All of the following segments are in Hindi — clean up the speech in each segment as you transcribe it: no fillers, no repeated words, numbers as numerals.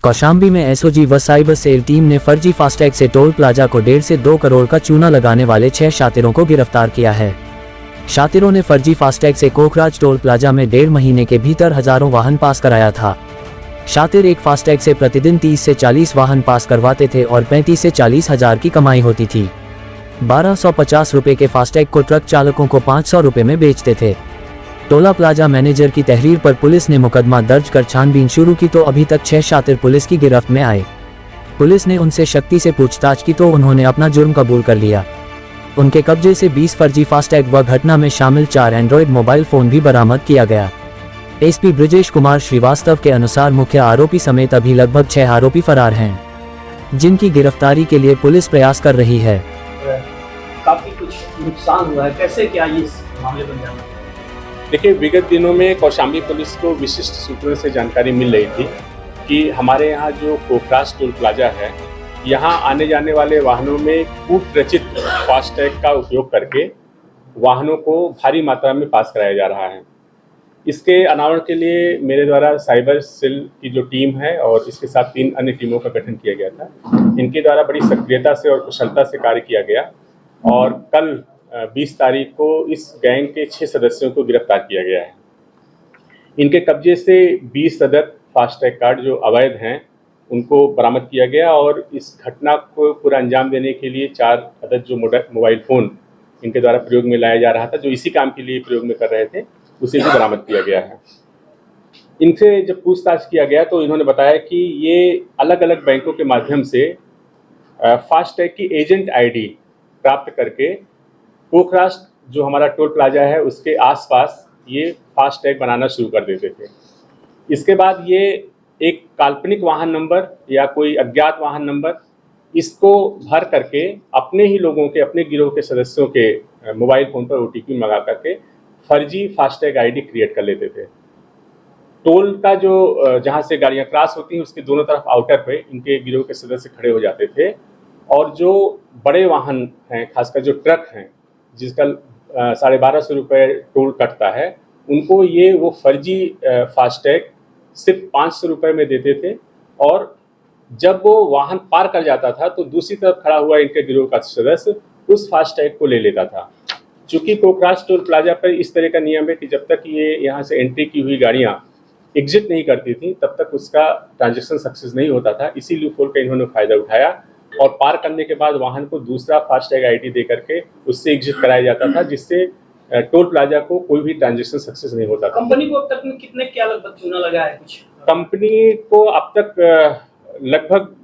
कौशाम्बी में एसओजी व साइबर सेल टीम ने फर्जी फास्टैग से टोल प्लाजा को 1.5 से 2 करोड़ का चूना लगाने वाले 6 शातिरों को गिरफ्तार किया है। शातिरों ने फर्जी फास्टैग से कोखराज टोल प्लाजा में 1.5 महीने के भीतर हजारों वाहन पास कराया था। शातिर एक फास्टैग से प्रतिदिन 30 से 40 वाहन पास करवाते थे और 35 से 40 हजार की कमाई होती थी। 1250 रुपए के फास्टैग को ट्रक चालकों को 500 रुपए में बेचते थे। टोला प्लाजा मैनेजर की तहरीर पर पुलिस ने मुकदमा दर्ज कर छानबीन शुरू की तो अभी तक 6 शातिर पुलिस की गिरफ्त में आए। पुलिस ने उनसे सख्ती से पूछताछ की तो उन्होंने अपना जुर्म कबूल कर लिया। उनके कब्जे से 20 फर्जी फास्टैग व घटना में शामिल 4 एंड्रॉयड मोबाइल फोन भी बरामद किया गया। एसपी ब्रजेश कुमार श्रीवास्तव के अनुसार मुख्य आरोपी समेत अभी लगभग 6 आरोपी फरार हैं, जिनकी गिरफ्तारी के लिए पुलिस प्रयास कर रही है। काफी कुछ नुकसान हुआ है, कैसे क्या ये मामले बन जाना? देखिए, विगत दिनों में कौशाम्बी पुलिस को विशिष्ट सूत्रों से जानकारी मिल रही थी कि हमारे यहाँ जो कोखराज टोल प्लाजा है, यहाँ आने जाने वाले वाहनों में कूट रचित फास्टैग का उपयोग करके वाहनों को भारी मात्रा में पास कराया जा रहा है। इसके अनावरण के लिए मेरे द्वारा साइबर सेल की जो टीम है और इसके साथ 3 अन्य टीमों का गठन किया गया था। इनके द्वारा बड़ी सक्रियता से और कुशलता से कार्य किया गया और कल 20 तारीख को इस गैंग के 6 सदस्यों को गिरफ्तार किया गया है। इनके कब्जे से 20 अदद फास्टैग कार्ड जो अवैध हैं उनको बरामद किया गया और इस घटना को पूरा अंजाम देने के लिए 4 अदद जो मोबाइल फ़ोन इनके द्वारा प्रयोग में लाया जा रहा था, जो इसी काम के लिए प्रयोग में कर रहे थे, उसे भी बरामद किया गया है। इनसे जब पूछताछ किया गया तो इन्होंने बताया कि ये अलग अलग बैंकों के माध्यम से फास्टैग की एजेंट आईडी प्राप्त करके कोखराज जो हमारा टोल प्लाजा है उसके आसपास ये फास्टैग बनाना शुरू कर देते थे। इसके बाद ये एक काल्पनिक वाहन नंबर या कोई अज्ञात वाहन नंबर इसको भर करके अपने ही लोगों के, अपने गिरोह के सदस्यों के मोबाइल फ़ोन पर OTP मंगा करके फर्जी फास्टैग आईडी क्रिएट कर लेते थे। टोल का जो जहाँ से गाड़ियाँ क्रॉस होती हैं उसके दोनों तरफ आउटर पे इनके गिरोह के सदस्य खड़े हो जाते थे और जो बड़े वाहन हैं, खासकर जो ट्रक हैं जिसका 1250 रुपये टोल कटता है, उनको ये वो फर्जी फास्टैग सिर्फ 500 रुपये में देते थे और जब वो वाहन पार कर जाता था तो दूसरी तरफ खड़ा हुआ इनके गिरोह का सदस्य उस फास्टैग को ले लेता था। चूँकि कोखराज टोल प्लाजा पर इस तरह का नियम है कि जब तक ये यहाँ से एंट्री की हुई गाड़ियाँ एग्जिट नहीं करती थी तब तक उसका ट्रांजैक्शन सक्सेस नहीं होता था। इसी लूपहोल का इन्होंने फ़ायदा उठाया और पार करने के बाद वाहन को दूसरा फास्टैग आईडी दे करके उससे एग्जिट कराया जाता था, जिससे टोल प्लाजा को कोई भी ट्रांजैक्शन सक्सेस नहीं होता था। कंपनी को अब तक में कितने क्या लगभग चूना लगा है? कुछ कंपनी को अब तक लगभग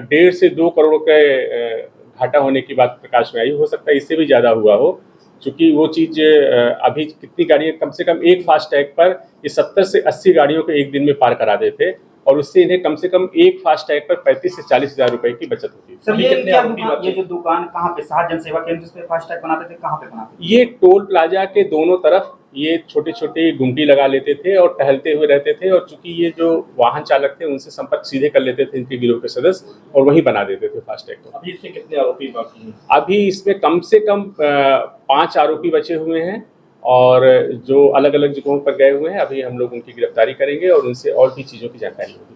1.5 से 2 करोड़ के घाटा होने की बात प्रकाश में आई। हो सकता है इससे भी ज़्यादा हुआ हो, क्योंकि वो चीज़ अभी कितनी गाड़ियाँ, कम से कम एक फास्टैग पर ये 70 से 80 गाड़ियों को एक दिन में पार करा देते और उससे इन्हें कम से कम एक फास्टैग पर 35 से 40 हजार रुपए की बचत होती है। सर, ये जो दुकान कहाँ पे, सात जनसेवा केंद्र जिस पे फास्टैग बनाते थे, कहाँ पे बनाते थे? ये टोल प्लाजा के दोनों तरफ ये छोटे छोटे गुमटी लगा लेते थे और टहलते हुए रहते थे और चूंकि ये जो वाहन चालक थे उनसे संपर्क सीधे कर लेते थे इनके गिरोह के सदस्य और वहीं बना देते थे फास्टैग को। अभी इसमें कितने आरोपी बाकी हैं? अभी इसमें कम से कम 5 आरोपी बचे हुए हैं और जो अलग अलग जगहों पर गए हुए हैं, अभी हम लोग उनकी गिरफ्तारी करेंगे और उनसे और भी चीज़ों की जानकारी होगी।